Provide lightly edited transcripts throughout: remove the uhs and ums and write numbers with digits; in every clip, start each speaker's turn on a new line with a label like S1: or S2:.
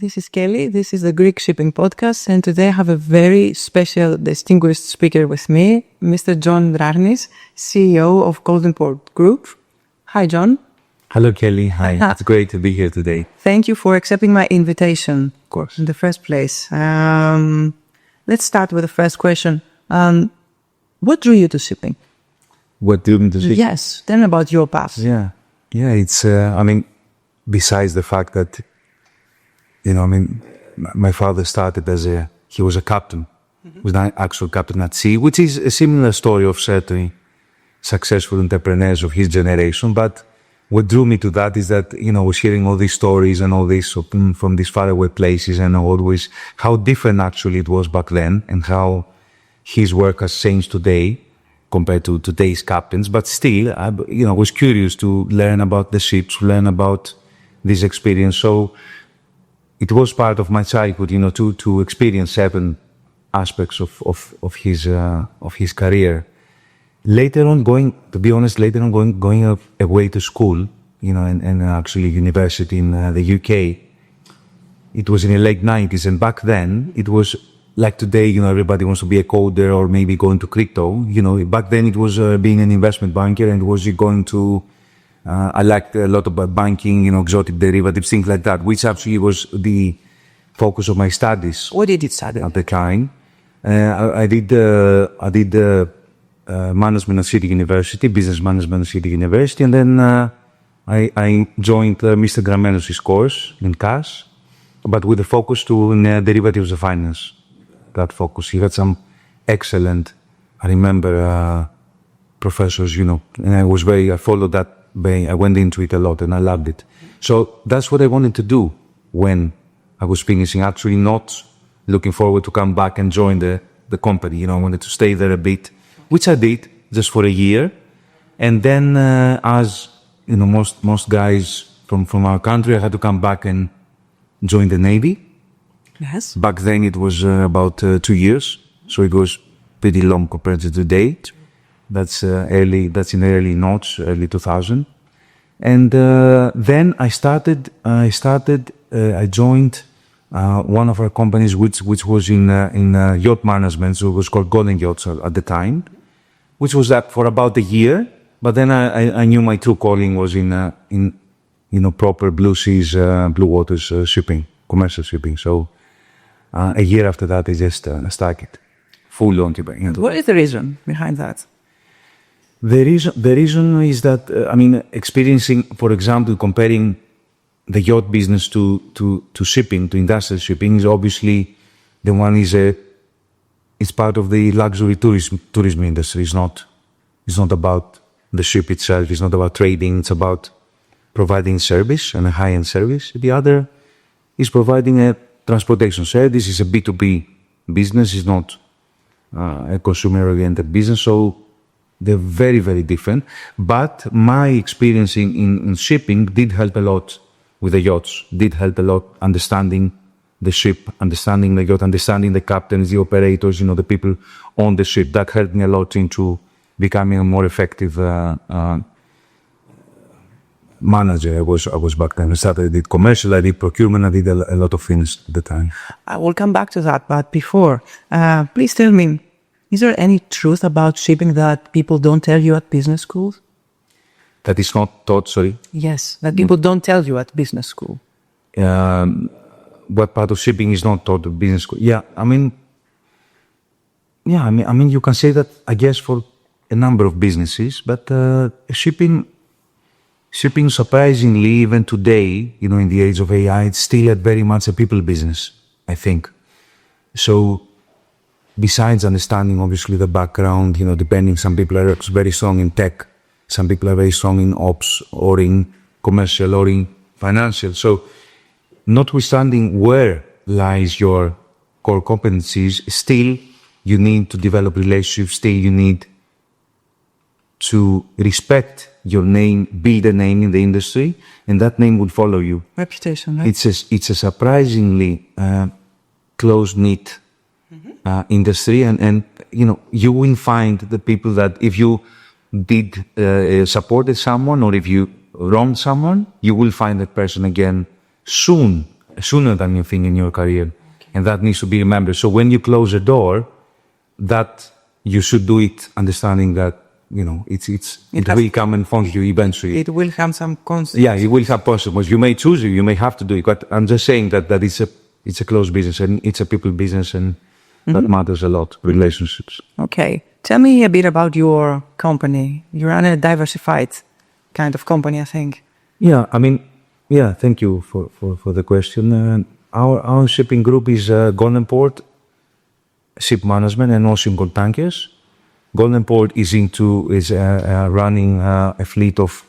S1: This is Kelly. This is the Greek Shipping Podcast. And today I have a very special, distinguished speaker with me, Mr. John Dragnis, CEO of Goldenport Group. Hi, John.
S2: Hello, Kelly. Hi. It's great to be here today.
S1: Thank you for accepting my invitation.
S2: Of course.
S1: In the first place. Let's start with the first question. What drew you to shipping?
S2: What drew me to shipping?
S1: Yes. Tell me about your path.
S2: Yeah. It's, besides the fact that, my father started he was a captain, was an actual captain at sea, which is a similar story of certainly successful entrepreneurs of his generation. But what drew me to that is that, I was hearing all these stories and all this from these faraway places, and always how different actually it was back then and how his work has changed today compared to today's captains. But still, I was curious to learn about the ships, to learn about this experience. So it was part of my childhood, to experience certain aspects of his career. Later on, going away to school, and actually university in the UK, it was in the late 90s. And back then, it was like today, everybody wants to be a coder or maybe go into crypto. Back then it was being an investment banker, and was going to, I liked a lot about banking, exotic derivatives, things like that, which actually was the focus of my studies.
S1: What did you study?
S2: At the time? I did management at City University, business management at City University, and then I joined Mr. Gramenos' course in CAS, but with a focus in derivatives of finance. That focus. He had some excellent, I remember, professors, and I followed that way. I went into it a lot and I loved it. So that's what I wanted to do when I was finishing, actually not looking forward to come back and join the company. I wanted to stay there a bit, which I did just for a year. And then, as, most guys from our country, I had to come back and join the Navy.
S1: Yes.
S2: Back then it was about 2 years, so it was pretty long compared to today. That's in the early noughts, early 2000. And then I joined one of our companies, which was in yacht management, so it was called Golden Yachts at the time, which was that for about a year. But then I knew my true calling was in proper blue seas, blue waters shipping, commercial shipping. So a year after that, I just stuck it full on.
S1: What is the reason behind that?
S2: The reason is that, experiencing, for example, comparing the yacht business to shipping, to industrial shipping, is obviously the one it's part of the luxury tourism industry. It's not about the ship itself. It's not about trading. It's about providing service and a high-end service. The other is providing a transportation service. Is a B2B business. It's not a consumer-oriented business. So they're very, very different. But my experience in shipping did help a lot with the yachts, did help a lot understanding the ship, understanding the yacht, understanding the captains, the operators, the people on the ship. That helped me a lot into becoming a more effective manager. I was back then. I did commercial, I did procurement, I did a lot of things at the time.
S1: I will come back to that, but before, please tell me, is there any truth about shipping that people don't tell you at business schools?
S2: That is not taught, sorry?
S1: Yes, that people don't tell you at business school.
S2: What part of shipping is not taught at business school? You can say that, I guess, for a number of businesses, but shipping surprisingly, even today, in the age of AI, it's still very much a people business, I think. So, besides understanding, obviously, the background, depending, some people are very strong in tech, some people are very strong in ops or in commercial or in financial. So, notwithstanding where lies your core competencies, still you need to develop relationships, still you need to respect your name, build a name in the industry, and that name will follow you.
S1: Reputation, right?
S2: It's a surprisingly close-knit industry, and you will find the people that if you did supported someone or if you wronged someone, you will find that person again soon sooner than you think in your career. And that needs to be remembered. So when you close a door, that you should do it understanding that, it will come and haunt you eventually.
S1: It will have some consequences.
S2: Yeah, it will have consequences. You may choose it, you may have to do it, but I'm just saying that it's a closed business and it's a people business, and that matters a lot, relationships.
S1: Okay. Tell me a bit about your company. You run a diversified kind of company, I think.
S2: Yeah, thank you for the question. Our shipping group is Goldenport Ship Management and Ocean Gold Tankers. Goldenport is running a fleet of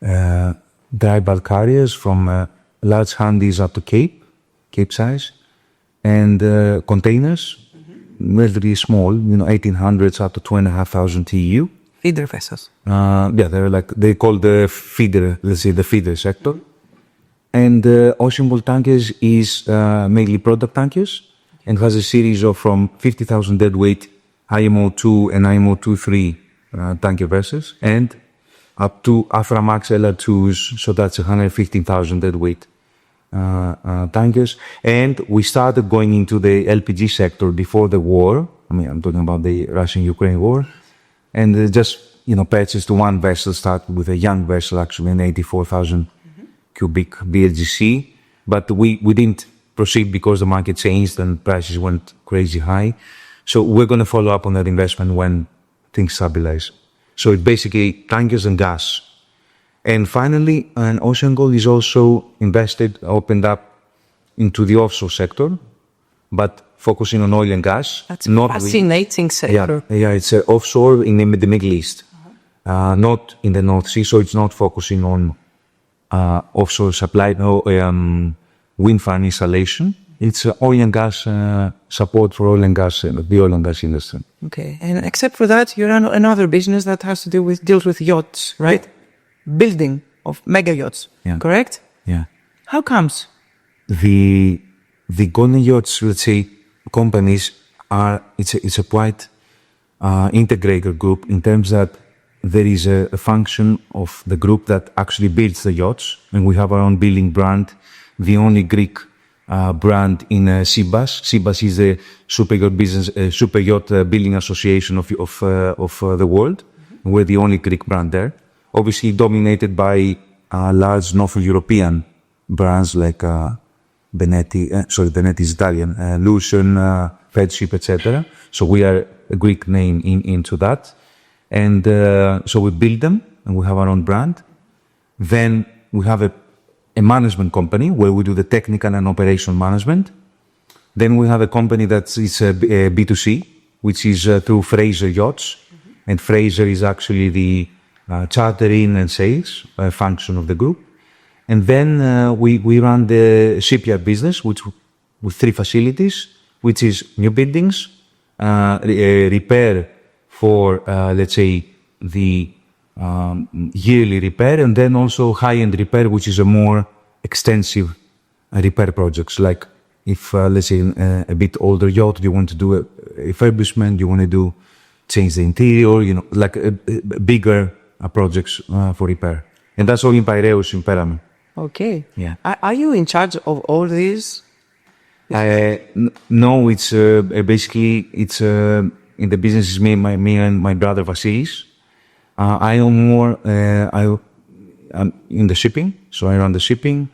S2: dry bulk carriers from large handies up to Cape size, and containers, relatively small, 1800s up to 2,500 TEU.
S1: Feeder vessels.
S2: They call the feeder, let's say the feeder sector. And Ocean Gold Tankers is mainly product tankers and has a series of from 50,000 deadweight IMO 2 and IMO 2-3 tanker vessels, and up to Aframax LR2s, so that's 115,000 deadweight tankers. And we started going into the LPG sector before the war. I'm talking about the Russian-Ukraine war. And purchased one vessel, started with a young vessel, actually an 84,000 cubic BLGC. But we didn't proceed because the market changed and prices went crazy high. So we're going to follow up on that investment when things stabilize. So it's basically tankers and gas. And finally, Ocean Gold is also opened up into the offshore sector, but focusing on oil and gas.
S1: That's a fascinating sector.
S2: Yeah, it's offshore in the Middle East, not in the North Sea. So it's not focusing on offshore supply, wind farm installation. It's oil and gas support for oil and gas, the oil and gas industry.
S1: Okay, and except for that, you run another business that has to deals with yachts, right? Building of mega yachts, correct?
S2: Yeah.
S1: How comes?
S2: The golden yachts, let's say, companies it's a quite integrated group in terms that there is a function of the group that actually builds the yachts, and we have our own building brand, the only Greek brand in Sibas. Sibas is the super yacht building association of the world. We're the only Greek brand there. Obviously dominated by large Northern European brands like Benetti is Italian, Lucian, Fedship, etc. So we are a Greek name into that. And so we build them and we have our own brand. Then we have a management company where we do the technical and operational management. Then we have a company that's a B2C, which is through Fraser Yachts. And Fraser is actually the chartering and sales function of the group. And then we run the shipyard business, with 3 facilities, which is new buildings, repair for, let's say, the yearly repair, and then also high-end repair, which is a more extensive repair projects. Like if, let's say, a bit older yacht, you want to do a refurbishment, you want to change the interior, like bigger projects for repair. And that's all in Piraeus, in Peramen.
S1: Okay.
S2: Yeah.
S1: Are you in charge of all these?
S2: No, it's basically in the business is me and my brother Vasilis. I own more. I'm in the shipping, so I run the shipping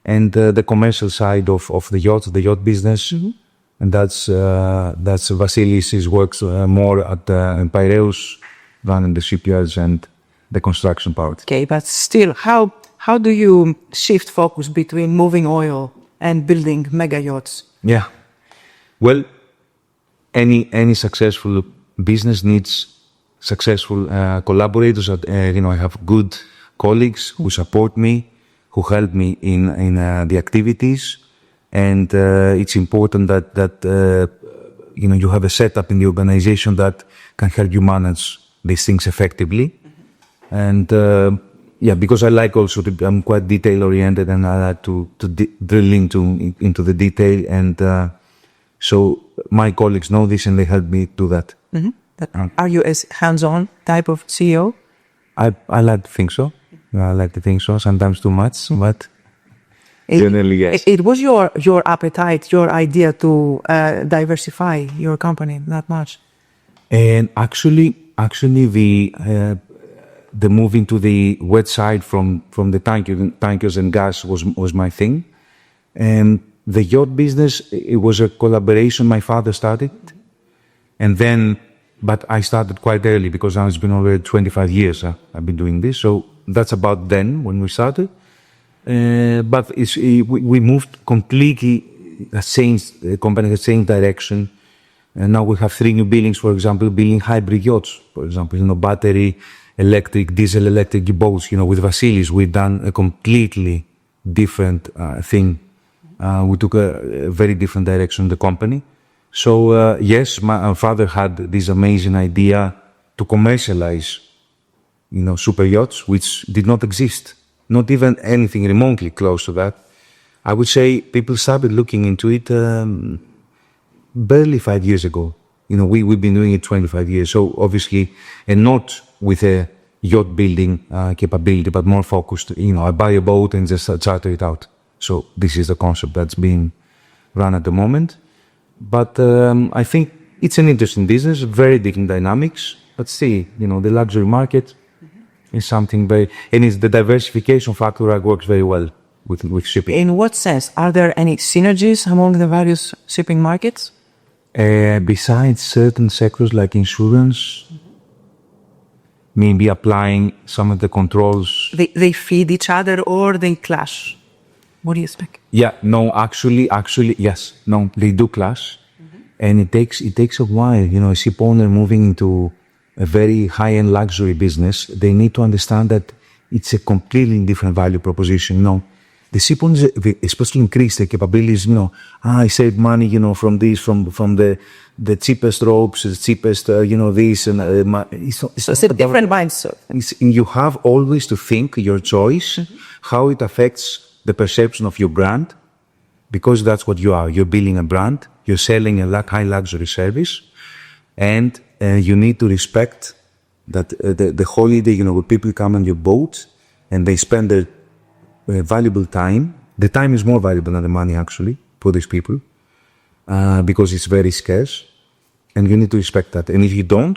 S2: and the commercial side of the yacht business, and that's Vasilis. He works more at Piraeus, running the shipyards and the construction part.
S1: Okay, but still, how do you shift focus between moving oil and building mega yachts?
S2: Yeah, well, any successful business needs successful collaborators. I have good colleagues who support me, who help me in the activities, and it's important that you have a setup in the organization that can help you manage these things effectively. And because I like also I'm quite detail oriented, and I like to drill into the detail, and so my colleagues know this and they help me do that.
S1: Are you a hands-on type of CEO?
S2: I like to think so. I like to think so. Sometimes too much, but Generally, yes.
S1: It was your appetite, your idea to diversify your company that much.
S2: And actually, the moving to the wet side from the tankers and gas was my thing. And the yacht business, it was a collaboration my father started. And then, but I started quite early because now it's been over 25 years I've been doing this. So that's about then when we started. But we moved completely, the company has changed direction. And now we have 3 new buildings, for example, building hybrid yachts, for example, battery, electric, diesel electric boats, with Vasilis. We've done a completely different thing. We took a very different direction in the company. So, yes, my father had this amazing idea to commercialize, super yachts, which did not exist. Not even anything remotely close to that. I would say people started looking into it barely 5 years ago. We've been doing it 25 years. So obviously, and not with a yacht building capability, but more focused. I buy a boat and just charter it out. So this is the concept that's being run at the moment. But I think it's an interesting business, very different dynamics. But see, the luxury market is something and it's the diversification factor that works very well with shipping.
S1: In what sense? Are there any synergies among the various shipping markets?
S2: Besides certain sectors like insurance, maybe applying some of the controls.
S1: They feed each other or they clash? What do you expect?
S2: Yeah, no, actually, yes. No, they do clash. And it takes a while. A ship owner moving into a very high-end luxury business, they need to understand that it's a completely different value proposition. The ship owners, especially increase their capabilities, I save money, from the cheapest ropes, the cheapest, this, and
S1: it's a different mindset.
S2: You have always to think your choice, how it affects the perception of your brand, because that's what you are. You're building a brand, you're selling a high luxury service, and you need to respect that the holiday, where people come on your boat and they spend their valuable time. The time is more valuable than the money, actually, for these people, because it's very scarce, and you need to respect that. And if you don't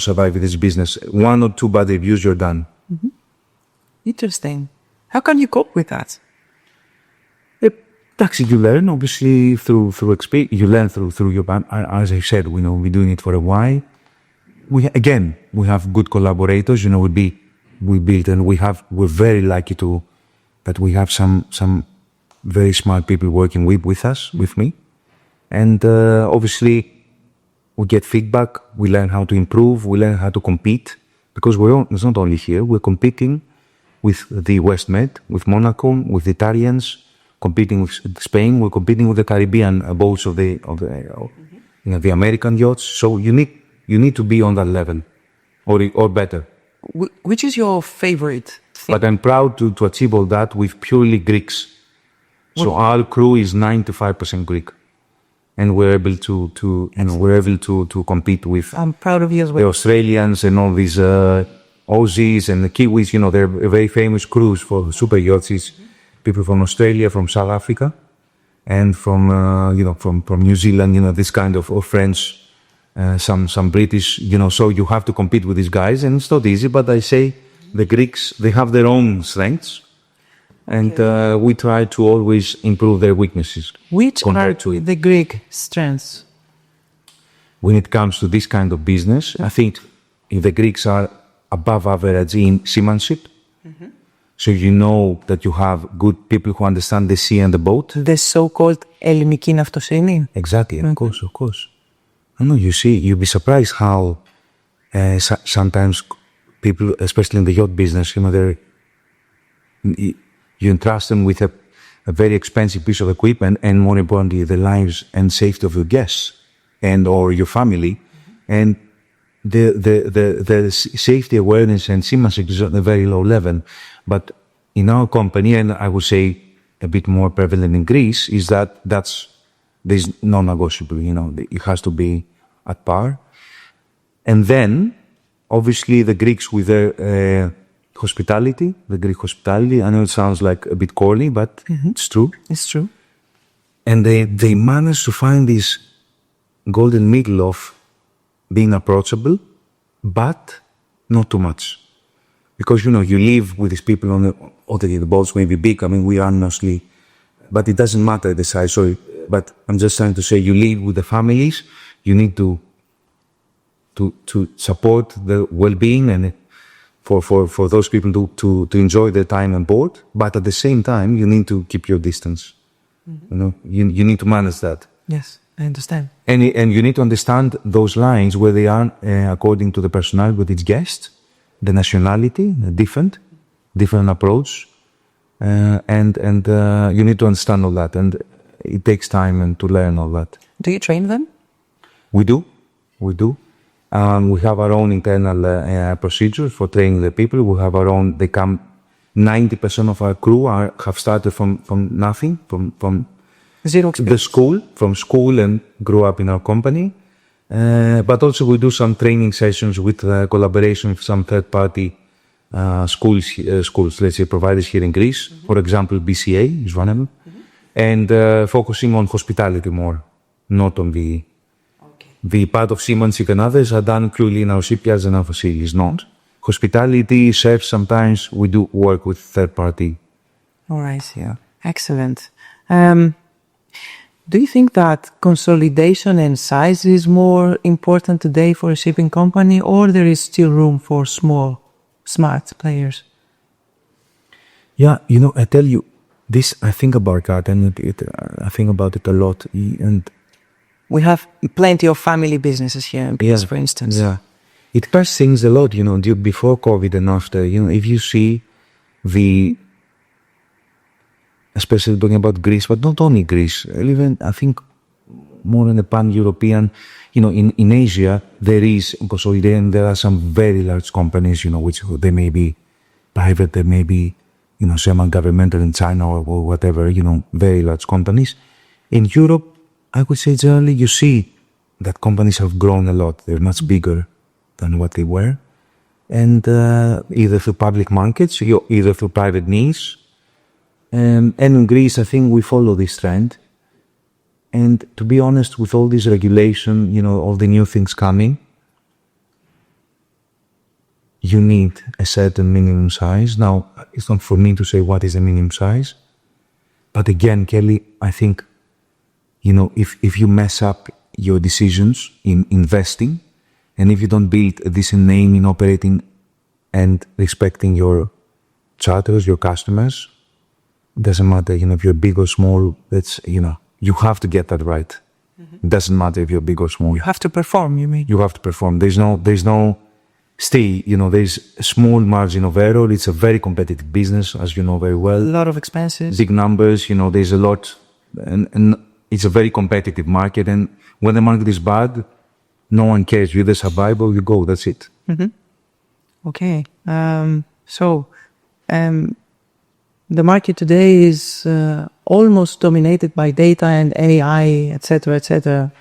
S2: survive in this business. 1 or 2 bad reviews, you're done.
S1: Mm-hmm. Interesting. How can you cope with that?
S2: Actually, you learn, obviously, through experience. You learn through your band. As I said, we're doing it for a while. We have good collaborators. We built, and we're very lucky that we have some very smart people working with me. And obviously, we get feedback. We learn how to improve. We learn how to compete, because it's not only here. We're competing with the West Med, with Monaco, with the Italians, competing with Spain. We're competing with the Caribbean boats of the American yachts. So you need to be on that level, or better.
S1: Which is your favorite thing?
S2: But I'm proud to achieve all that with purely Greeks. So our crew is 95% Greek, and we're able to compete with.
S1: I'm proud of you as well.
S2: The Australians and all these Aussies and the Kiwis. They're very famous crews for super yachts. It's people from Australia, from South Africa, and from New Zealand. This kind of French, some British. So you have to compete with these guys, and it's not easy. But I say the Greeks, they have their own strengths. And we try to always improve their weaknesses.
S1: Which are the Greek strengths?
S2: When it comes to this kind of business, I think if the Greeks are above average in seamanship, so that you have good people who understand the sea and the boat.
S1: The so-called ελληνική ναυτοσύνη.
S2: Exactly, of course. You'll be surprised how sometimes people, especially in the yacht business, you entrust them with a very expensive piece of equipment, and more importantly, the lives and safety of your guests or your family, and the safety awareness and seamanship is at a very low level. But in our company, and I would say a bit more prevalent in Greece, is there's non-negotiable. It has to be at par. And then, obviously, the Greeks with their hospitality, the Greek hospitality. I know it sounds like a bit corny, but it's true.
S1: It's true.
S2: And they managed to find this golden middle of being approachable, but not too much. Because, you live with these people on the boats may be big. I mean, we are mostly, but it doesn't matter the size. Sorry, but I'm just trying to say you live with the families. You need to support the well-being and for those people to enjoy their time on board. But at the same time, you need to keep your distance. You need to manage that.
S1: Yes, I understand.
S2: And you need to understand those lines where they are according to the personality with its guest, the nationality, the different approach, and you need to understand all that. And it takes time and to learn all that.
S1: Do you train them?
S2: We do. We have our own internal procedures for training the people. We have our own. They come. 90% of our crew have started from nothing, from
S1: zero experience.
S2: From school and grew up in our company. But also we do some training sessions with collaboration with some third-party schools, let's say providers here in Greece. For example, BCA is one of them. And focusing on hospitality more, not on the part of seamanship and others are done purely in our shipyards and our facilities, not. Hospitality, chefs, sometimes we do work with third-party.
S1: All right, yeah. Excellent. Do you think that consolidation and size is more important today for a shipping company, or there is still room for small, smart players?
S2: Yeah, I tell you, this, I think about that, and I think about it a lot. And
S1: we have plenty of family businesses here in Greece, for instance.
S2: Yeah. It does things a lot, before COVID and after. If you see especially talking about Greece, but not only Greece, even I think more in the pan-European, in Asia, there is consolidation. There are some very large companies, which they may be private, they may be, semi-governmental in China or whatever, very large companies. In Europe, I would say generally you see that companies have grown a lot. They're much bigger than what they were. And either through public markets, either through private needs. And in Greece, I think we follow this trend. And to be honest, with all this regulation, all the new things coming, you need a certain minimum size. Now, it's not for me to say what is a minimum size. But again, Kelly, I think, if you mess up your decisions in investing, and if you don't build a decent name in operating and respecting your charters, your customers, it doesn't matter, if you're big or small, that's, you have to get that right. It doesn't matter if you're big or small.
S1: You have to perform, you mean?
S2: You have to perform. There's no stay, there's a small margin of error. It's a very competitive business, as you know very well.
S1: A lot of expenses.
S2: Big numbers, there's a lot, and it's a very competitive market. And when the market is bad, no one cares. You either survive or you go. That's it.
S1: Okay. The market today is almost dominated by data and AI, etc., etc.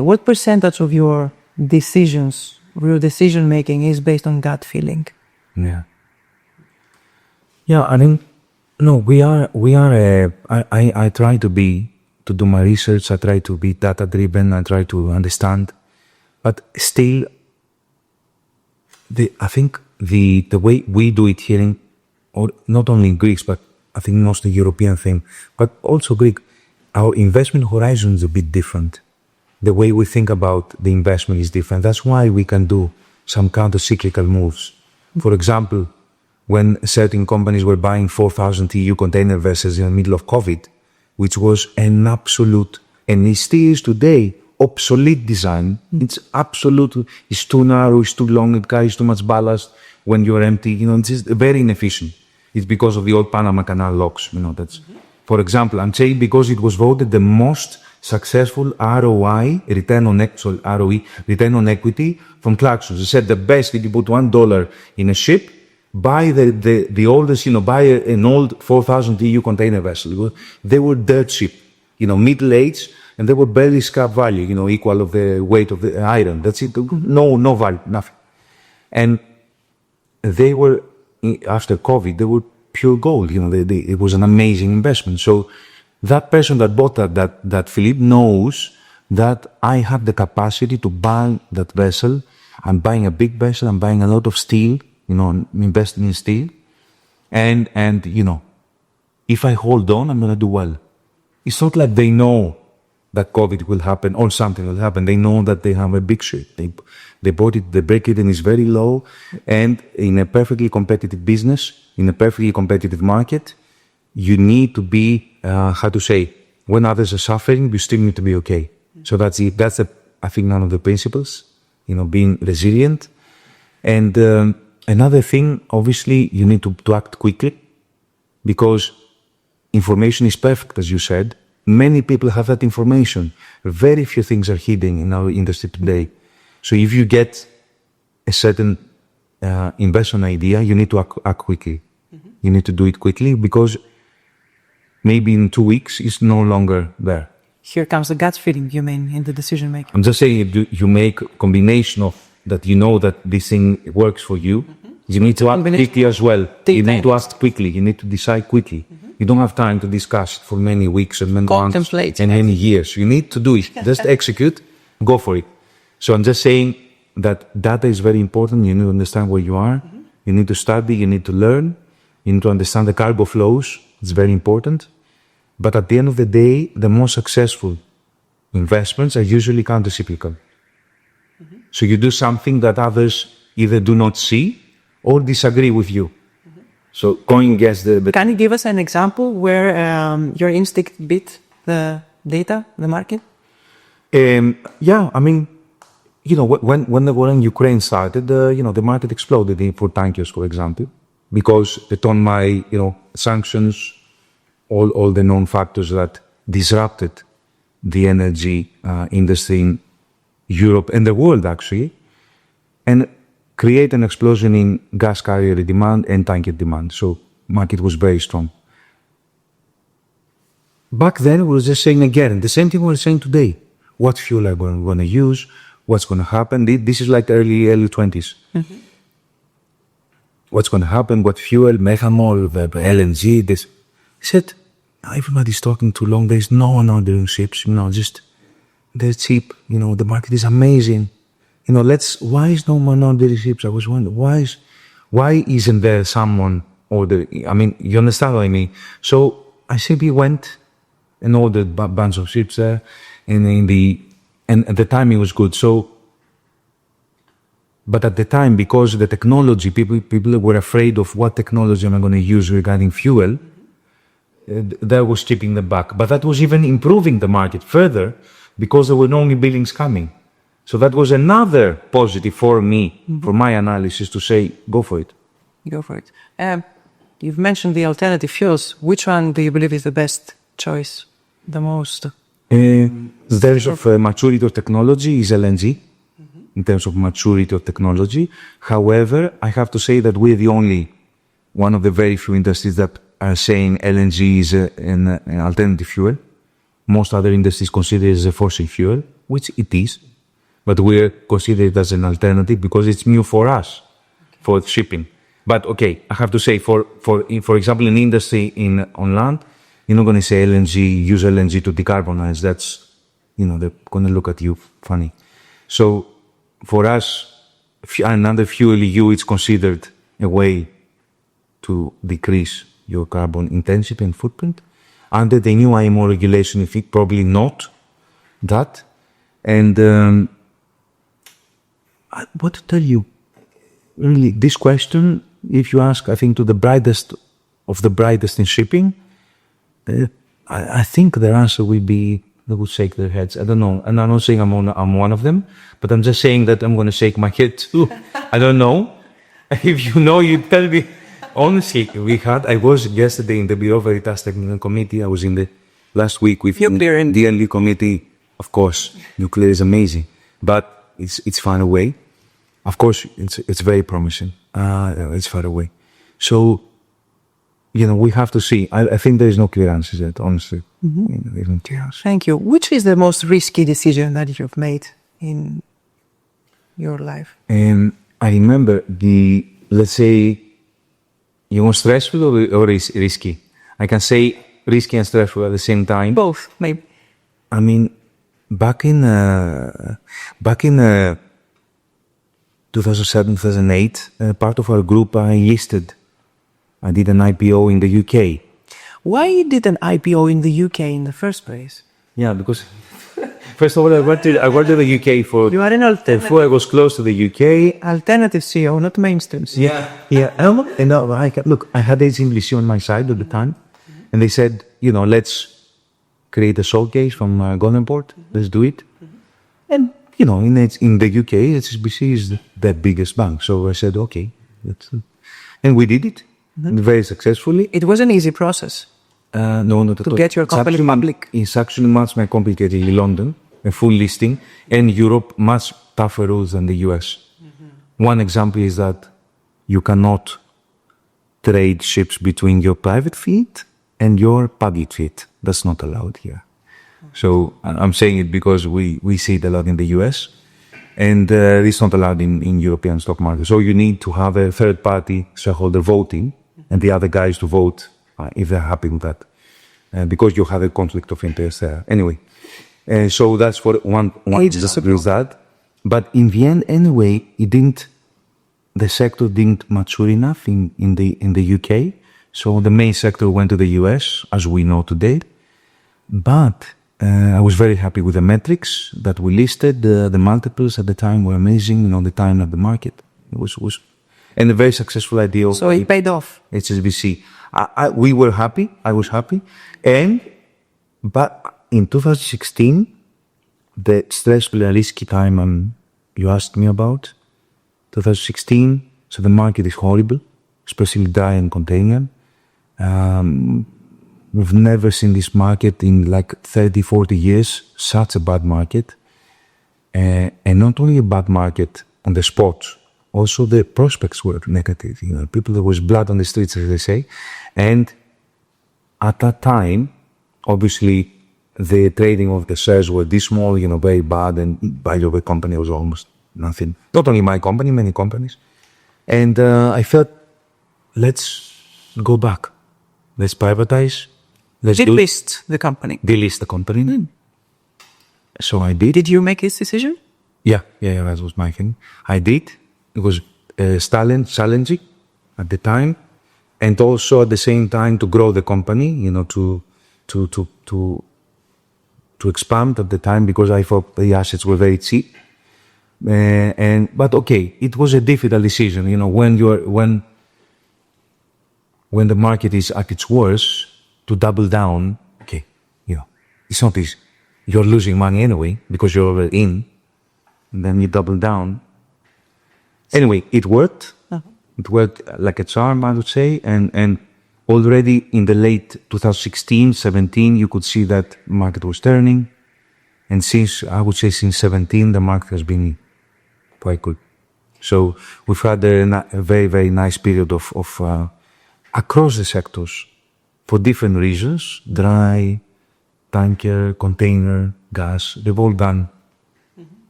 S1: What percentage of your decisions, your decision making is based on gut feeling?
S2: Yeah. I think, no, I try to do my research. I try to be data driven. I try to understand, but still, I think the way we do it here or not only in Greece, but I think mostly European thing, but also Greek, our investment horizon is a bit different. The way we think about the investment is different. That's why we can do some counter-cyclical moves. For example, when certain companies were buying 4,000 TEU container vessels in the middle of COVID, which was an absolute, and it still is today, obsolete design. It's absolute, it's too narrow, it's too long, it carries too much ballast when you're empty. It's just very inefficient. It's because of the old Panama Canal locks. That's, for example, I'm saying because it was voted the most successful ROI, return on equity from Clarksons. They said the best if you put $1 in a ship, buy the oldest, buy an old 4,000 TEU container vessel. They were dirt cheap, middle age, and they were barely scrap value, equal of the weight of the iron. That's it. No value, nothing. And they were, after COVID, they were pure gold. It was an amazing investment. So that person that bought that Philippe knows that I have the capacity to buy that vessel. I'm buying a big vessel. I'm buying a lot of steel, I'm investing in steel. And if I hold on, I'm going to do well. It's not like they know that COVID will happen or something will happen. They know that they have a big ship. They bought it, the break-even is very low, and in a perfectly competitive business, in a perfectly competitive market, you need to be, when others are suffering, you still need to be okay. So that's it. That's, I think, one of the principles, being resilient. And another thing, obviously, you need to act quickly, because information is perfect, as you said. Many people have that information. Very few things are hidden in our industry today. So if you get a certain investment idea, you need to act quickly. Mm-hmm. You need to do it quickly, because maybe in 2 weeks it's no longer there.
S1: Here comes the gut feeling, you mean, in the decision making.
S2: I'm just saying, if you make a combination of that, that this thing works for you, mm-hmm. you need to act quickly as well. You need to act quickly. You need to decide quickly. Mm-hmm. You don't have time to discuss for many weeks and many months and many years. You need to do it. Just execute, go for it. So I'm just saying that data is very important. You need to understand where you are. Mm-hmm. You need to study. You need to learn. You need to understand the cargo flows. It's very important. But at the end of the day, the most successful investments are usually counter-cyclical. Mm-hmm. So you do something that others either do not see or disagree with you. So going against the...
S1: Can you give us an example where your instinct beat the data, the market?
S2: Yeah, I mean, when the war in Ukraine started, the market exploded for tankers, for example, because it on my, sanctions, all the known factors that disrupted the energy industry in Europe and the world, actually, and create an explosion in gas carrier demand and tanker demand. So market was very strong. Back then, we were just saying again, the same thing we're saying today. What fuel are we going to use? What's going to happen? This is like early 20s. Mm-hmm. What's going to happen? What fuel? Methanol, LNG, this. I said, everybody's talking too long. There's no one ordering ships. Just, they're cheap. The market is amazing. Why is no one ordering ships? I was wondering, why isn't there someone ordering? I mean, you understand what I mean? So I simply went and ordered a bunch of ships there, and at the time it was good. So, but at the time, because the technology, people were afraid of what technology am I going to use regarding fuel, that was stripping them back. But that was even improving the market further, because there were no new buildings coming. So that was another positive for me, for my analysis, to say, go for it.
S1: Go for it. You've mentioned the alternative fuels. Which one do you believe is the best choice, the most?
S2: In terms of maturity of technology, is LNG, in terms of maturity of technology. However, I have to say that we're the only one of the very few industries that are saying LNG is an alternative fuel. Most other industries consider it as a fossil fuel, which it is. But we're considered as an alternative because it's new for us, for shipping. But okay, I have to say, for example, in industry on land, you're not going to say use LNG to decarbonize. That's, they're going to look at you funny. So for us, another fuel EU, it's considered a way to decrease your carbon intensity and footprint. Under the new IMO regulation, if it probably not that. And what to tell you? Really, this question, if you ask, I think, to the brightest of the brightest in shipping, I think their answer would be, they would shake their heads. I don't know. And I'm not saying I'm one of them, but I'm just saying that I'm going to shake my head too. I don't know. If you know, you tell me. Honestly, I was yesterday in the Bureau Veritas Technical Committee. I was in the last week with the DNL committee. Of course, nuclear is amazing, but it's far away. Of course, it's very promising. It's far away. So, we have to see. I think there is no clear answer yet, honestly. Mm-hmm. There's no clear answer.
S1: Thank you. Which is the most risky decision that you've made in your life?
S2: I remember the let's say, you want stressful or risky? I can say risky and stressful at the same time.
S1: Both, maybe.
S2: I mean, back in 2007, 2008, part of our group I listed. I did an IPO in the UK.
S1: Why did an IPO in the UK in the first place?
S2: Yeah, because first of all, I went to the UK for.
S1: You are an alternative.
S2: Before I was close to the UK.
S1: Alternative CEO, not mainstream CEO.
S2: Yeah. Look, I had HSBC on my side at the time, and they said, let's create a showcase from Goldenport. Let's do it. And in the UK, HSBC is the biggest bank, so I said, okay, and we did it very successfully.
S1: It was an easy process.
S2: No, not at all.
S1: To get your company public.
S2: It's actually much more complicated in London, a full listing, and Europe, much tougher rules than the US. One example is that you cannot trade ships between your private fleet and your public fleet. That's not allowed here. So I'm saying it because we see it a lot in the US, and it's not allowed in European stock market. So you need to have a third party shareholder voting and the other guys to vote if they're happy with that, because you have a conflict of interest there. Anyway, so that's for one example of that. But in the end, anyway, the sector didn't mature enough in the UK. So the main sector went to the US, as we know today. But I was very happy with the metrics that we listed. The multiples at the time were amazing, the time of the market. It was and a very successful idea.
S1: So it paid off.
S2: HSBC. We were happy. I was happy. But in 2016, the stressful and risky time you asked me about, 2016, so the market is horrible, especially dry and container. We've never seen this market in like 30, 40 years, such a bad market. And not only a bad market on the spot, also the prospects were negative. There was blood on the streets, as they say. And at that time, obviously, the trading of the shares were dismal, very bad, and value of the company was almost nothing. Not only my company, many companies. And I felt, let's go back. Let's privatize. Let's
S1: delist the company.
S2: Delist the company. So I did.
S1: Did you make this decision?
S2: Yeah, that was my thing. I did. It was challenging at the time, and also at the same time to grow the company, to expand at the time, because I thought the assets were very cheap. But okay, it was a difficult decision. When the market is at its worst, to double down. Okay, it's not easy. You're losing money anyway because you're already in, and then you double down. Anyway, it worked. It worked like a charm, I would say. And already in the late 2016, 17, you could see that market was turning. And since 17, the market has been quite good. So we've had a very, very nice period of across the sectors for different reasons: dry, tanker, container, gas. They've all done.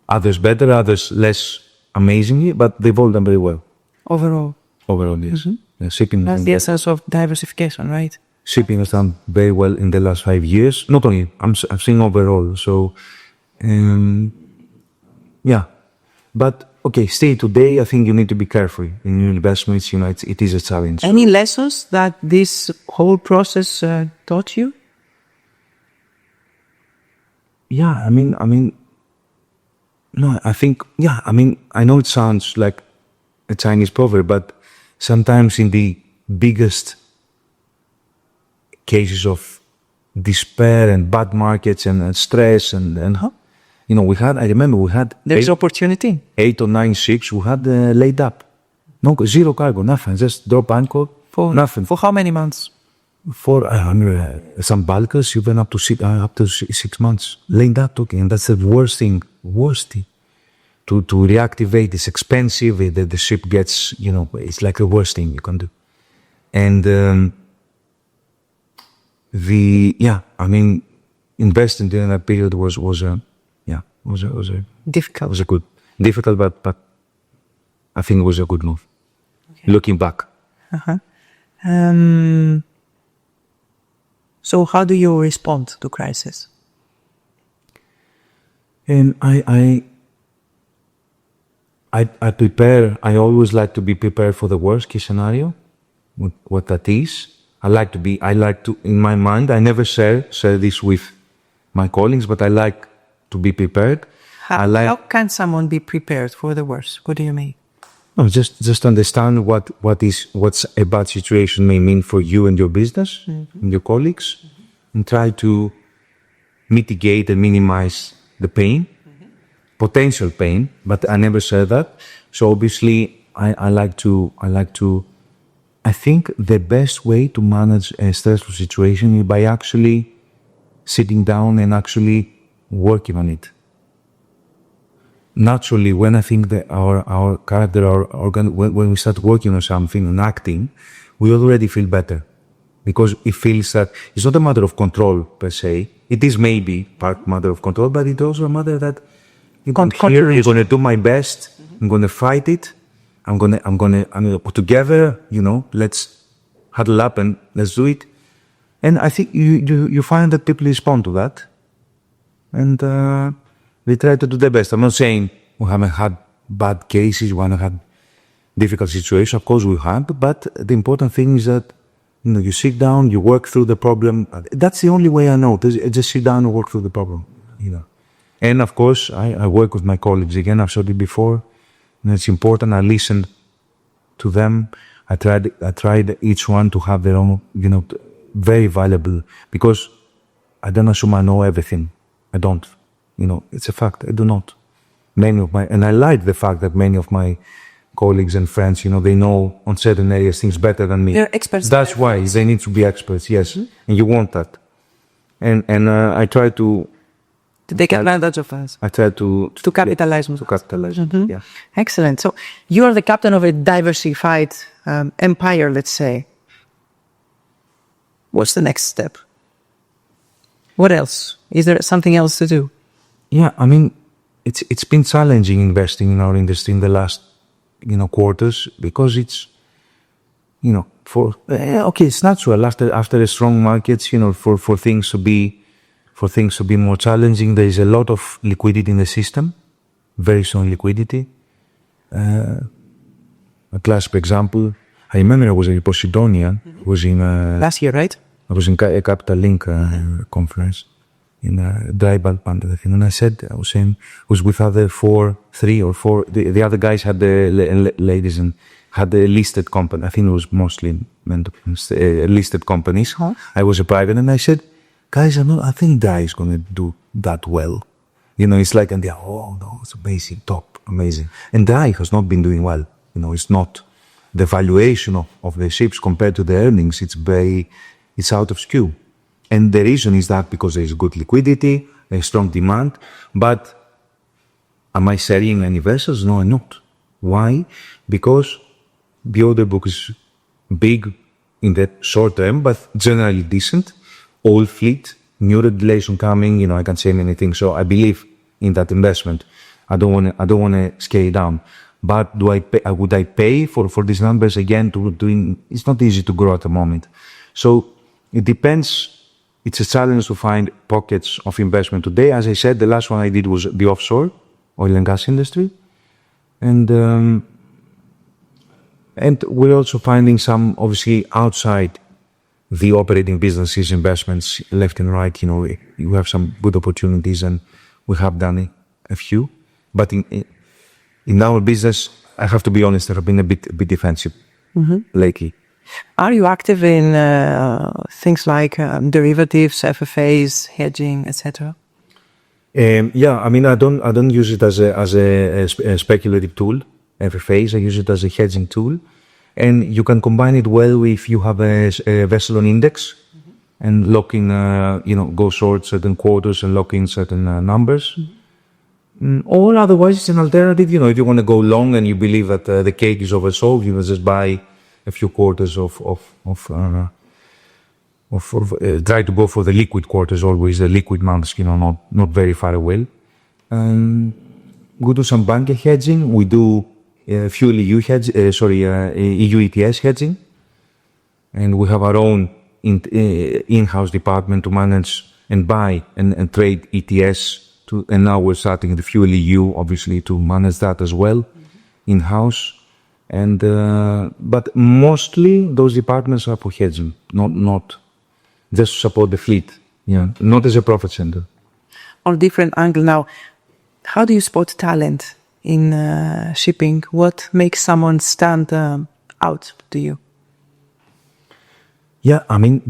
S2: Others better, others less amazingly, but they've all done very well.
S1: Overall,
S2: yes. Shipping.
S1: That's the essence of diversification, right?
S2: Shipping has done very well in the last 5 years. Not only, I'm saying overall. So, But, okay, still today, I think you need to be careful in your investments. It is a challenge.
S1: Any lessons that this whole process taught you?
S2: Yeah, I know it sounds like a Chinese proverb, but sometimes in the biggest cases of despair and bad markets and stress and I remember we had
S1: there's opportunity.
S2: 8 or 9 ships we had laid up. No, zero cargo, nothing, just drop anchor for nothing.
S1: For how many months?
S2: For some bulkers, even up to 6 months laid up. Okay, and that's the worst thing. To reactivate is expensive. The ship gets, it's like the worst thing you can do. And investing during that period was
S1: difficult.
S2: Was a good, difficult, but I think it was a good move. looking back.
S1: So how do you respond to crisis?
S2: And I prepare. I always like to be prepared for the worst case scenario, what that is. I like to, in my mind, I never share this with my colleagues, but I like to be prepared.
S1: How can someone be prepared for the worst? What do you mean?
S2: No, just understand what's a bad situation may mean for you and your business and your colleagues, and try to mitigate and minimize the pain, potential pain. But I never said that. So obviously, I think the best way to manage a stressful situation is by actually sitting down and actually working on it. Naturally, when I think that our character, when we start working on something and acting, we already feel better, because it feels that it's not a matter of control per se. It is maybe part matter of control, but it's also a matter that I'm going to do my best. I'm going to fight it. I'm going to put together. Let's huddle up and let's do it. And I think you find that people respond to that, and they try to do their best. I'm not saying we haven't had bad cases, we haven't had difficult situations. Of course we have, but the important thing is that you sit down, you work through the problem. That's the only way I know. Just sit down and work through the problem. And of course, I work with my colleagues. Again, I've said it before, and it's important. I listened to them. I tried each one to have their own, very valuable, because I don't assume I know everything. I don't. It's a fact. I do not. And I like the fact that many of my colleagues and friends, they know on certain areas things better than me.
S1: They're experts.
S2: That's why they need to be experts, yes. And you want that. And I try to
S1: take advantage of us.
S2: I try to
S1: capitalize.
S2: To capitalize, yeah.
S1: Excellent. So you are the captain of a diversified empire, let's say. What's the next step? What else? Is there something else to do?
S2: Yeah, I mean, it's been challenging investing in our industry in the last, quarters, because it's, it's natural after a strong market, for things to be more challenging. There is a lot of liquidity in the system, very strong liquidity. A classic example, I remember I was in Posidonia, was in
S1: last year, right?
S2: I was in a Capital Link conference in dry bulk fund, and I was with three or four. The other guys had the ladies and had the listed company. I think it was mostly listed companies. Huh? I was a private, and I said, guys, I think dry is going to do that well. It's like, and they're, oh no, it's amazing, top, amazing. And dry has not been doing well. It's not the valuation of the ships compared to the earnings. It's out of skew. And the reason is that because there is good liquidity, a strong demand. But am I selling any vessels? No, I'm not. Why? Because the order book is big in the short term, but generally decent. Old fleet, new regulation coming, I can't say anything. So I believe in that investment. I don't want to scale down. But would I pay for these numbers again it's not easy to grow at the moment. So it depends. It's a challenge to find pockets of investment today. As I said, the last one I did was the offshore oil and gas industry. And we're also finding some, obviously, outside the operating businesses, investments left and right. You have some good opportunities, and we have done a few. But in our business, I have to be honest, I've been a bit defensive lately.
S1: Are you active in things like derivatives, FFAs, hedging, etc.?
S2: Yeah, I mean, I don't use it as a speculative tool. FFAs, I use it as a hedging tool, and you can combine it well if you have a vessel on index and lock in, go short certain quarters and lock in certain numbers. Or otherwise, it's an alternative. If you want to go long and you believe that the cake is oversold, just buy a few quarters try to go for the liquid quarters always, the liquid months, not very far away. We do some bunker hedging. We do fuel EU EU ETS hedging, and we have our own in-house department to manage and buy and trade ETS. And now we're starting the fuel EU, obviously, to manage that as well in-house. And but mostly those departments are for hedging, not just to support the fleet. Yeah, not as a profit center.
S1: On a different angle now, how do you spot talent in shipping? What makes someone stand out to you?
S2: Yeah, I mean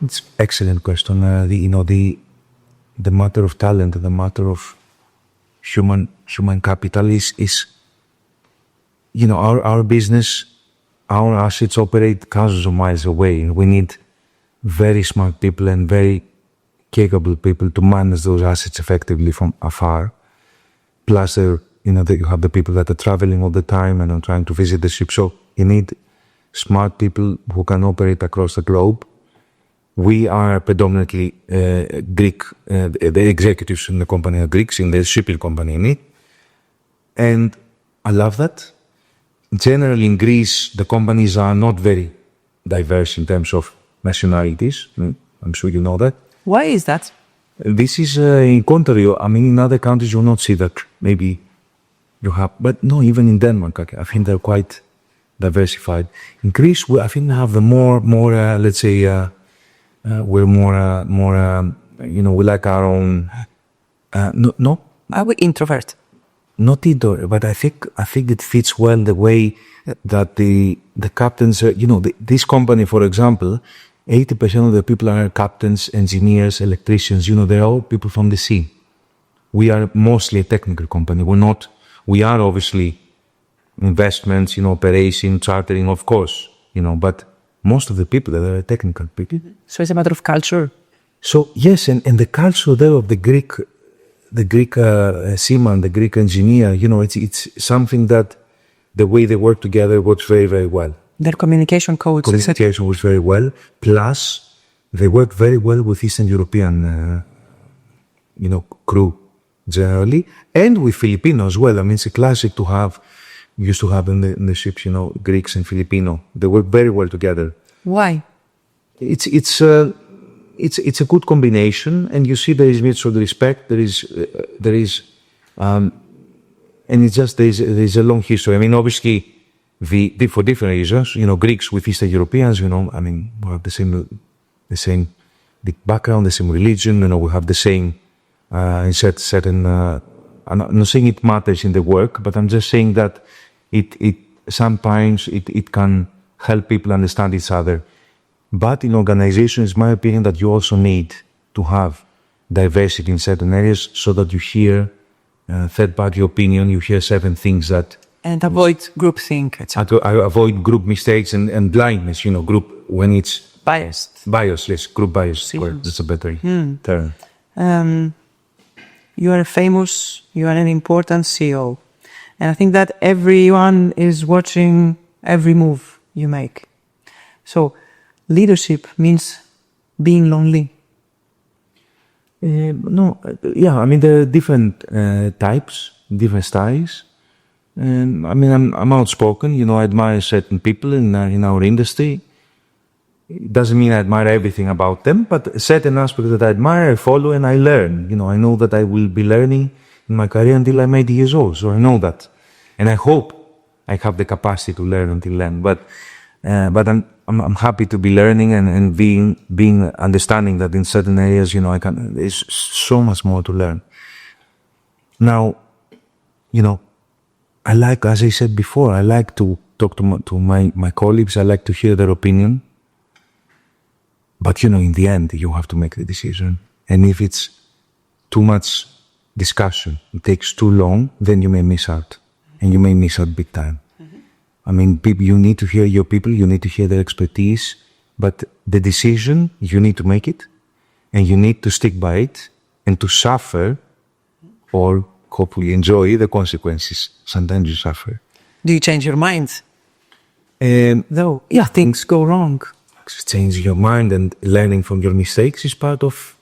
S2: it's excellent question. The matter of talent, the matter of human capital is our business, our assets operate thousands of miles away. We need very smart people and very capable people to manage those assets effectively from afar. Plus, you have the people that are traveling all the time and are trying to visit the ship. So you need smart people who can operate across the globe. We are predominantly Greek. The executives in the company are Greeks, in the shipping company, and I love that. Generally, in Greece, the companies are not very diverse in terms of nationalities. I'm sure you know that.
S1: Why is that?
S2: This is in contrary. I mean, in other countries, you will not see that. Maybe you have, but no, even in Denmark, I think they're quite diversified. In Greece, I think we have the more let's say, we're more we like our own. No.
S1: Are we introvert?
S2: Not either, but I think it fits well the way that the captains, this company, for example, 80% of the people are captains, engineers, electricians. They're all people from the sea. We are mostly a technical company. We are obviously investments, operation, chartering, of course, but most of the people are technical people.
S1: So it's a matter of culture.
S2: So yes, and the culture there of the Greek seaman, the Greek engineer, it's something that the way they work together works very, very well.
S1: Their communication codes.
S2: Communication works very well. Plus, they work very well with Eastern European, crew generally, and with Filipino as well. I mean, it's a classic to have. Used to have in the ships, Greeks and Filipino. They work very well together.
S1: Why?
S2: It's a good combination, and you see there is mutual respect. There is, and it's just there is a long history. I mean, obviously, for different reasons, Greeks with Eastern Europeans, we have the same background, the same religion. We have the same certain. I'm not saying it matters in the work, but I'm just saying that it sometimes can help people understand each other. But in organizations, it's my opinion that you also need to have diversity in certain areas so that you hear third-party opinion, you hear certain things that...
S1: And avoid groupthink.
S2: Avoid group mistakes and blindness, group when it's...
S1: Biased.
S2: Bias, yes, group bias. That's a better term.
S1: You are an important CEO. And I think that everyone is watching every move you make. So leadership means being lonely.
S2: No, yeah, I mean, there are different types, different styles. And I mean, I'm outspoken, I admire certain people in our industry. It doesn't mean I admire everything about them, but certain aspects that I admire, I follow and I learn. I know that I will be learning in my career until I'm 80 years old, so I know that. And I hope I have the capacity to learn until then. But I'm happy to be learning and being understanding that in certain areas, there's so much more to learn. Now, I like, as I said before, I like to talk to my colleagues. I like to hear their opinion. But, in the end, you have to make the decision. And if it's too much discussion, it takes too long, then you may miss out. And you may miss out big time. Mm-hmm. I mean, you need to hear your people, you need to hear their expertise, but the decision, you need to make it, and you need to stick by it, and to suffer, or hopefully enjoy the consequences. Sometimes you suffer.
S1: Do you change your mind? Though, yeah, things go wrong.
S2: Changing your mind and learning from your mistakes is part of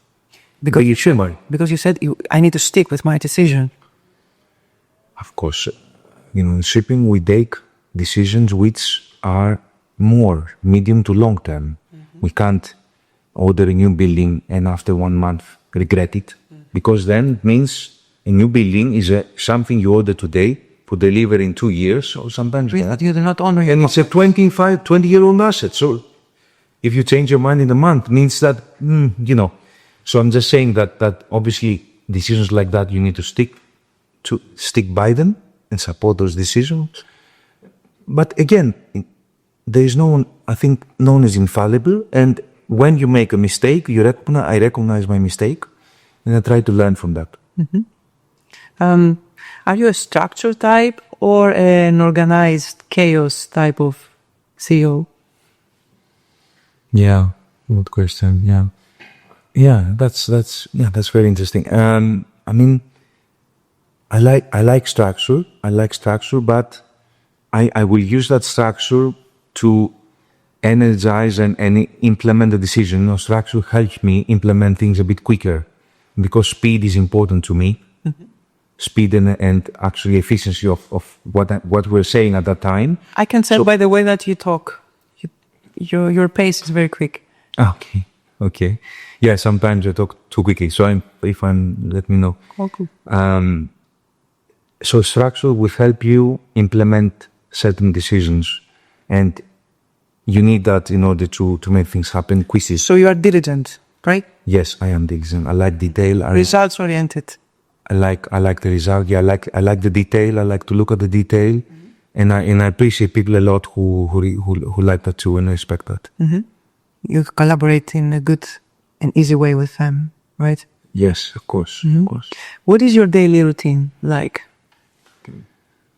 S2: being human.
S1: Because you said, I need to stick with my decision.
S2: Of course. in shipping, we take decisions which are more medium to long term. We can't order a new building and after 1 month regret it, because then it means a new building is something you order today for delivery in 2 years, or sometimes
S1: You do not honor your
S2: and it's a 20-year-old asset. So if you change your mind in a month, means that, So I'm just saying that obviously decisions like that, you need to stick by them and support those decisions. But again, there is no one, I think no one is infallible. And when you make a mistake, I recognize my mistake and I try to learn from that.
S1: Are you a structure type or an organized chaos type of CEO?
S2: Yeah, good question. Yeah, that's very interesting. I mean, I like structure. But I will use that structure to energize and implement the decision. Structure helps me implement things a bit quicker, because speed is important to me. Speed and actually efficiency of what we're saying at that time.
S1: I can tell by the way that you talk. Your pace is very quick.
S2: Okay. Yeah, sometimes I talk too quickly. So let me know.
S1: Okay.
S2: So structure will help you implement certain decisions, and you need that in order to make things happen quickly.
S1: So you are diligent, right?
S2: Yes, I am diligent. I like detail.
S1: Results oriented.
S2: I like the result. Yeah, I like the detail. I like to look at the detail, and I appreciate people a lot who like that too, and I respect that.
S1: You collaborate in a good and easy way with them, right?
S2: Yes, of course. Of course.
S1: What is your daily routine like?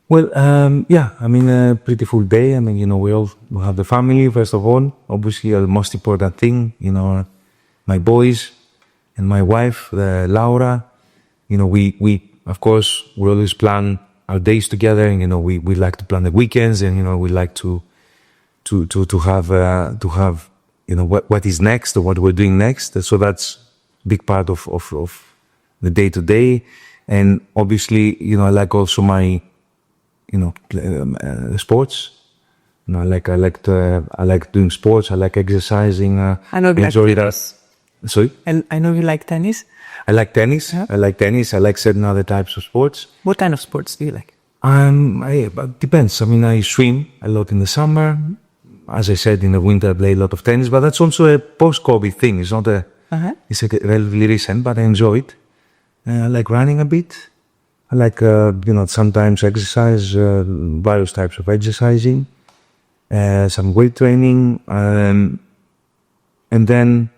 S2: Well, I mean, a pretty full day. I mean, we all have the family, first of all. Obviously, the most important thing, my boys and my wife, Laura. We of course, we always plan our days together, and, we like to plan the weekends, and, we like to have, what is next or what we're doing next. So that's a big part of the day to day. And obviously, I like also my, sports. I like doing sports. I like exercising.
S1: I know you
S2: enjoy
S1: like
S2: that.
S1: tennis.
S2: Sorry?
S1: And I know you like tennis.
S2: I like tennis.
S1: Yeah.
S2: I like certain other types of sports.
S1: What kind of sports do you like?
S2: It depends. I mean, I swim a lot in the summer. As I said, in the winter I play a lot of tennis, but that's also a post-COVID thing. It's not it's relatively recent, but I enjoy it. I like running a bit. I like, sometimes exercise, various types of exercising, some weight training, and then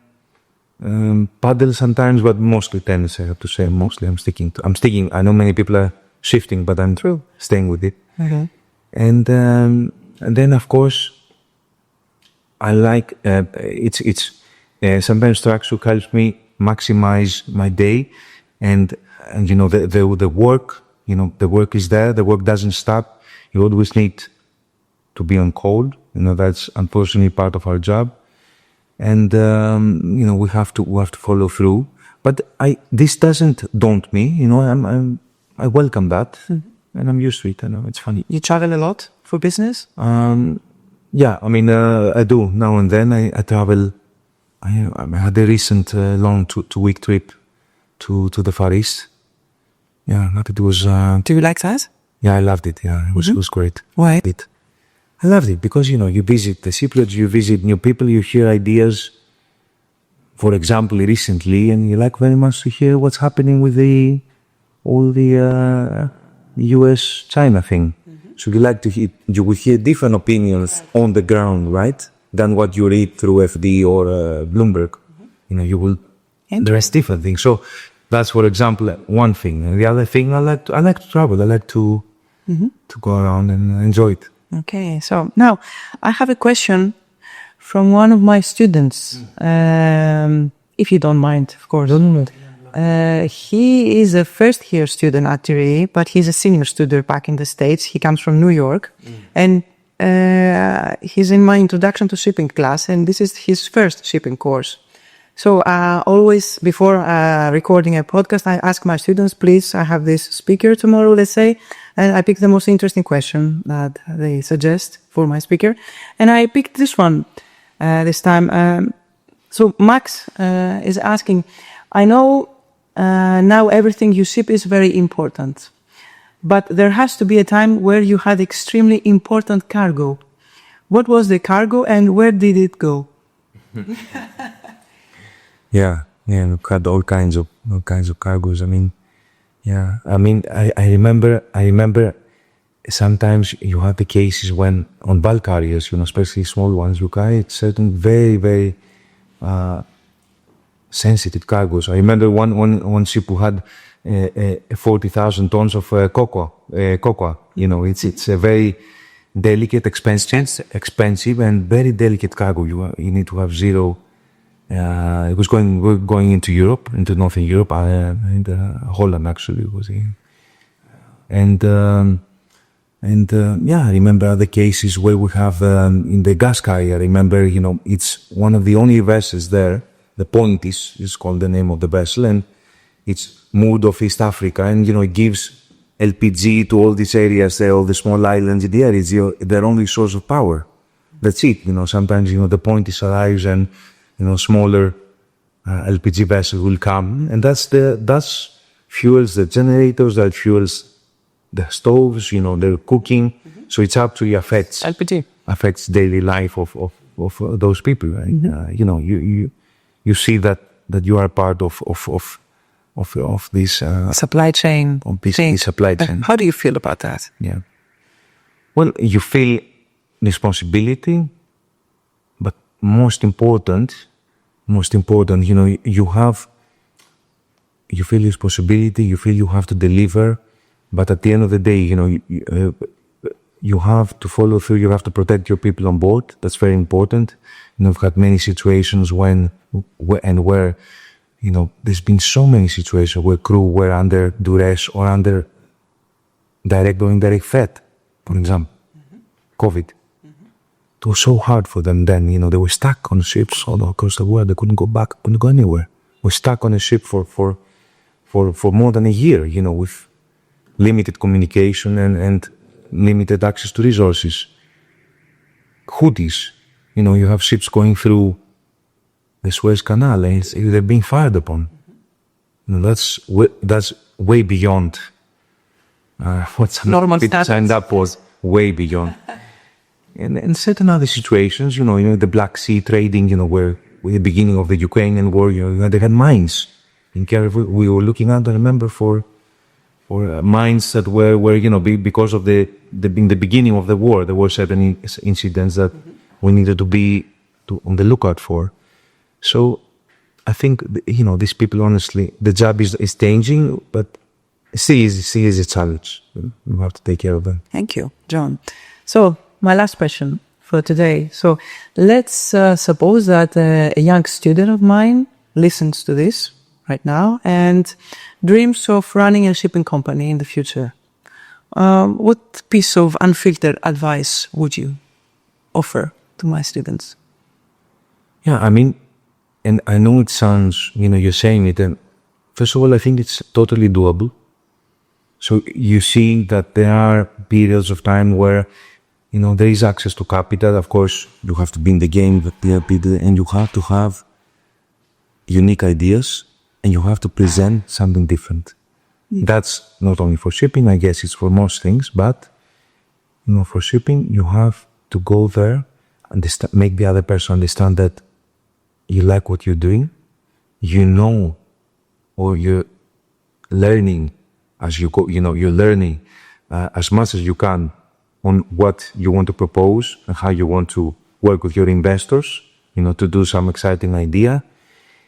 S2: paddle sometimes, but mostly tennis, I have to say. Mostly I'm sticking. I know many people are shifting, but I'm staying with it.
S1: Okay.
S2: And then, of course, I like, sometimes structure helps me maximize my day, and the work, the work is there, the work doesn't stop. You always need to be on call. That's unfortunately part of our job. And, we have to follow through. But this doesn't daunt me, I welcome that, and I'm used to it. I know it's funny.
S1: You travel a lot for business?
S2: Yeah, I mean, I do now and then. I travel. I had a recent long 2-week trip to the Far East. Yeah, it was.
S1: Do you like that?
S2: Yeah, I loved it. Yeah, it was great.
S1: Why?
S2: I loved it because you visit the seaports, you visit new people, you hear ideas. For example, recently, and you like very much to hear what's happening with all the US-China thing. So you will hear different opinions on the ground, right? Than what you read through FD or Bloomberg. There's different things. So that's, for example, one thing. And the other thing, I like to travel. I like to go around and enjoy it.
S1: Okay, so now I have a question from one of my students, if you don't mind, of course. He is a first-year student actually, but he's a senior student back in the States. He comes from New York, and he's in my introduction to shipping class, and this is his first shipping course. So always before recording a podcast, I ask my students, please, I have this speaker tomorrow, let's say, and I pick the most interesting question that they suggest for my speaker. And I picked this one this time. So Max is asking, I know now everything you ship is very important, but there has to be a time where you had extremely important cargo. What was the cargo and where did it go?
S2: Yeah, we've had all kinds of cargoes. I remember sometimes you have the cases when on bulk carriers, especially small ones, you carry certain very, very sensitive cargoes. I remember one ship who had 40,000 tons of cocoa. It's a very delicate, expensive and very delicate cargo. You need to have zero. It was going into Europe, into Northern Europe, and Holland actually was in. I remember other cases where we have in the gas carrier. I remember, it's one of the only vessels there. The Point is called the name of the vessel, and it's moored off East Africa, and it gives LPG to all these areas there, all the small islands in the area. It's their only source of power. That's it. Sometimes the Point arrives and smaller LPG vessels will come, and that's fuels the generators, that fuels the stoves, they're cooking. Mm-hmm. So it's actually affects daily life of those people, right? Mm-hmm. You see that you are part of this
S1: supply chain.
S2: Of this supply chain.
S1: How do you feel about that?
S2: Yeah. Well, you feel responsibility, but most important, you feel responsibility, you feel you have to deliver, but at the end of the day, you have to follow through, you have to protect your people on board. That's very important. We've had many situations where there's been so many situations where crew were under duress or under direct or indirect threat, for example, COVID. It was so hard for them then, they were stuck on ships all across the world. They couldn't go back, couldn't go anywhere. Were stuck on a ship for more than a year, with limited communication and limited access to resources. Houthis, you have ships going through the Suez Canal and they're being fired upon. That's way beyond what
S1: normal
S2: people signed up was, way beyond. And certain other situations, the Black Sea trading, where with the beginning of the Ukrainian war, they had mines in Kiev. We were looking at, I remember, for mines that were because of the beginning of the war, there were certain incidents that we needed to be on the lookout for. So I think, these people, honestly, the job is changing, but still is a challenge. We have to take care of that.
S1: Thank you, John. So my last question for today. So let's suppose that a young student of mine listens to this right now and dreams of running a shipping company in the future. What piece of unfiltered advice would you offer to my students?
S2: Yeah, and I know it sounds, you're saying it, and first of all, I think it's totally doable. So you see that there are periods of time where, there is access to capital. Of course, you have to be in the game, and you have to have unique ideas, and you have to present something different. That's not only for shipping, I guess it's for most things, but, for shipping, you have to go there and make the other person understand that you like what you're doing, or you're learning as you go, you're learning as much as you can on what you want to propose and how you want to work with your investors, to do some exciting idea.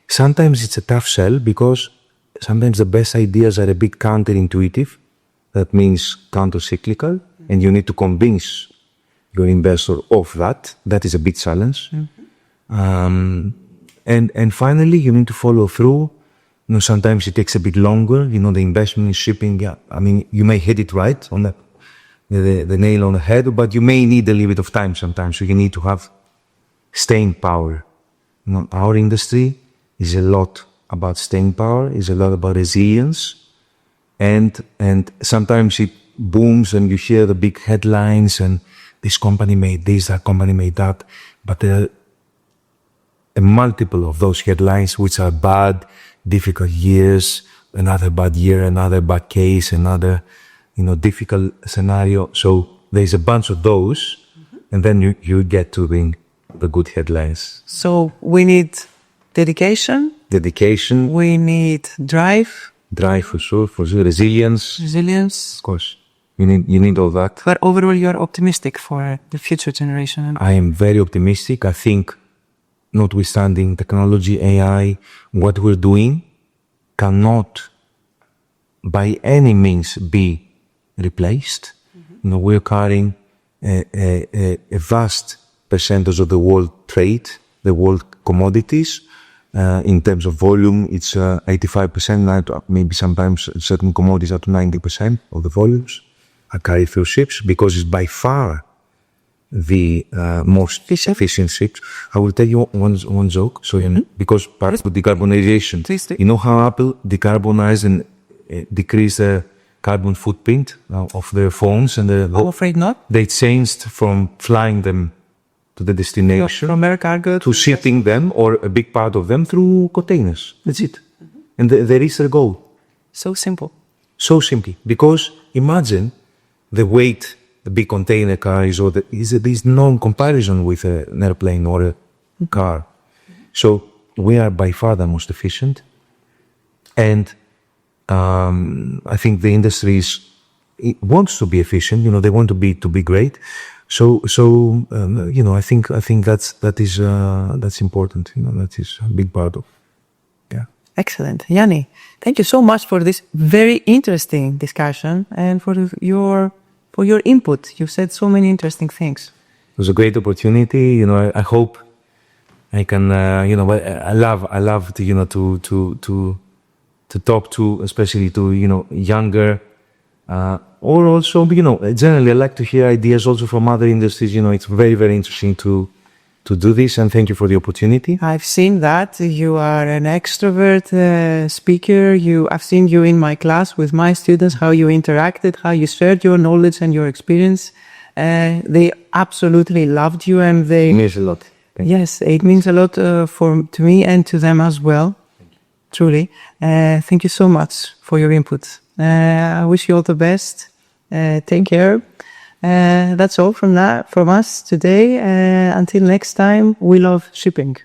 S2: Sometimes it's a tough sell because sometimes the best ideas are a bit counterintuitive. That means counter-cyclical, and you need to convince your investor of that. That is a big challenge. Mm-hmm. And finally, you need to follow through. Sometimes it takes a bit longer. The investment in shipping, you may hit it right on the nail on the head, but you may need a little bit of time sometimes. So you need to have staying power. Our industry, is a lot about staying power, is a lot about resilience, and sometimes it booms and you hear the big headlines and this company made this, that company made that, but a multiple of those headlines which are bad, difficult years, another bad year, another bad case, another difficult scenario. So there's a bunch of those, and then you get to the good headlines.
S1: So we need dedication.
S2: We
S1: need drive.
S2: For sure. Resilience.
S1: Of
S2: course. You need all that.
S1: But overall, you're optimistic for the future generation.
S2: I am very optimistic. I think, notwithstanding technology, AI, what we're doing cannot by any means be replaced. We're carrying a vast percentage of the world trade, the world commodities. In terms of volume, it's 85%, maybe sometimes certain commodities up to 90% of the volumes are carried through ships, because it's by far the most efficient ships. I will tell you one joke. So, because part of decarbonization, you know how Apple decarbonized and decreased the carbon footprint of their phones, and
S1: I'm afraid not.
S2: They changed from flying them to the destination,
S1: from air cargo
S2: to shipping them, or a big part of them, through containers. That's it. And there is their goal.
S1: So simple.
S2: So simply. Because imagine the weight the big container car is, or there's no comparison with an airplane or a car. So we are by far the most efficient. And I think the industry wants to be efficient. They want to be great. So I think that's important. That is a big part of. Yeah.
S1: Excellent, Yanni. Thank you so much for this very interesting discussion and for your input. You said so many interesting things.
S2: It was a great opportunity. I hope I can. I love to talk to, especially to younger. Or also, generally I like to hear ideas also from other industries. It's very, very interesting to do this, and thank you for the opportunity.
S1: I've seen that. You are an extrovert speaker. I've seen you in my class with my students, how you interacted, how you shared your knowledge and your experience. They absolutely loved you, and
S2: It means a lot.
S1: Yes, it means a lot to me and to them as well. Truly. Thank you so much for your input. I wish you all the best. Take care. That's all from us today. Until next time, we love shipping.